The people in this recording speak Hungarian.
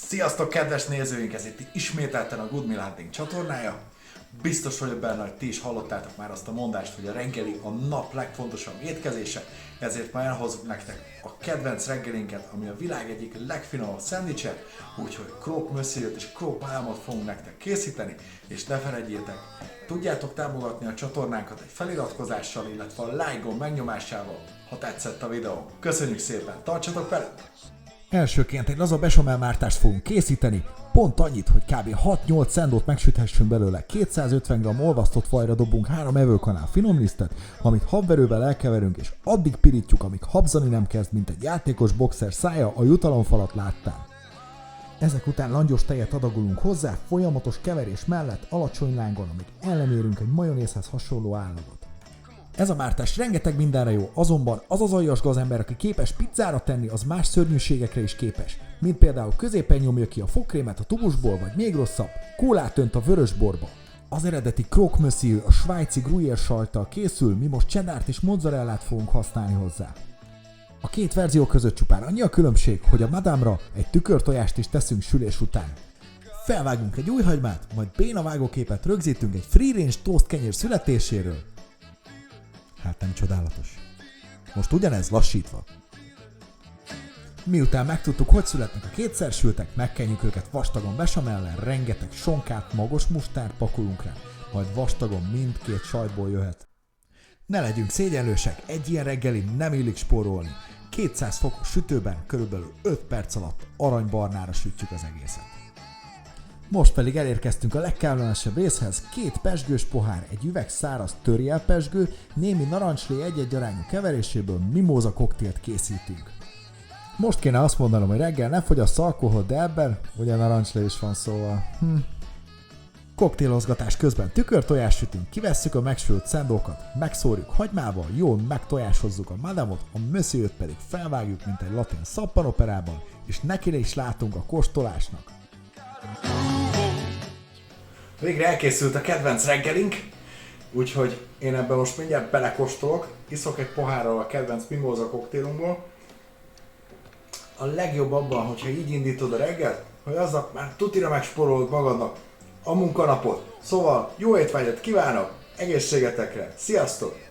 Sziasztok, kedves nézőink! Ez itt ismételten a Good Meal Hunting csatornája. Biztos vagyok benne, hogy ti is hallottátok már azt a mondást, hogy a reggeli a nap legfontosabb étkezése, ezért ma elhozunk nektek a kedvenc reggelinket, ami a világ egyik legfinomabb szendvicse, úgyhogy croque monsieur és croque bálamot fogunk nektek készíteni, és ne felejtjétek, tudjátok támogatni a csatornánkat egy feliratkozással, illetve a like gomb megnyomásával, ha tetszett a videó. Köszönjük szépen, tartsatok velünk! Elsőként egy laza besamelmártást fogunk készíteni, pont annyit, hogy kb. 6-8 szendót megsüthessünk belőle, 250 g olvasztott vajra dobunk 3 evőkanál finomlisztet, amit habverővel elkeverünk és addig pirítjuk, amíg habzani nem kezd, mint egy játékos boxer szája a jutalomfalat láttán. Ezek után langyos tejet adagolunk hozzá, folyamatos keverés mellett alacsony lángon, amíg ellenérünk egy majonézhez hasonló állagot. Ez a mártás rengeteg mindenre jó, azonban az az aljas gazember, aki képes pizzára tenni, az más szörnyűségekre is képes, mint például középen nyomja ki a fogkrémet a tubusból, vagy még rosszabb, kólát önt a vörösborba. Az eredeti croque monsieur a svájci gruyère sajttal készül, mi most cheddárt és mozzarellát fogunk használni hozzá. A két verzió között csupán annyi a különbség, hogy a madame-ra egy tükörtojást is teszünk sülés után. Felvágunk egy új hagymát, majd béna vágóképet rögzítünk egy free range toast kenyér születéséről. Hát nem csodálatos. Most ugyanez lassítva. Miután megtudtuk, hogy születnek a kétszer sültek, megkenjük őket vastagon besamellel, rengeteg sonkát, magos mustárt pakolunk rá, majd vastagon mindkét sajtból jöhet. Ne legyünk szégyenlősek, egy ilyen reggeli nem illik spórolni. 200 fokos sütőben körülbelül 5 perc alatt aranybarnára sütjük az egészet. Most pedig elérkeztünk a legkellemesebb részhez, 2 pezsgős pohár, egy üveg száraz törjel pezsgő, némi narancslé egy-egy arányú keveréséből mimóza koktélt készítünk. Most kéne azt mondanom, hogy reggel ne fogyasz alkoholt, de ebben ugye narancslé is van, szóval... Koktélozgatás közben tükörtojást sütünk, kivesszük a megsült szendókat, megszórjuk hagymával, jól megtojáshozzuk a madamot, a monsieurt pedig felvágjuk, mint egy latin szappanoperában, és neki is látunk a kóstolásnak. Végre elkészült a kedvenc reggelink, úgyhogy én ebben most mindjárt belekóstolok, iszok egy pohárral a kedvenc mimóza koktélunkból. A legjobb abban, hogyha így indítod a reggelt, hogy aznap már tutira megspórolod magadnak a munkanapot. Szóval jó étvágyat kívánok, egészségetekre, sziasztok!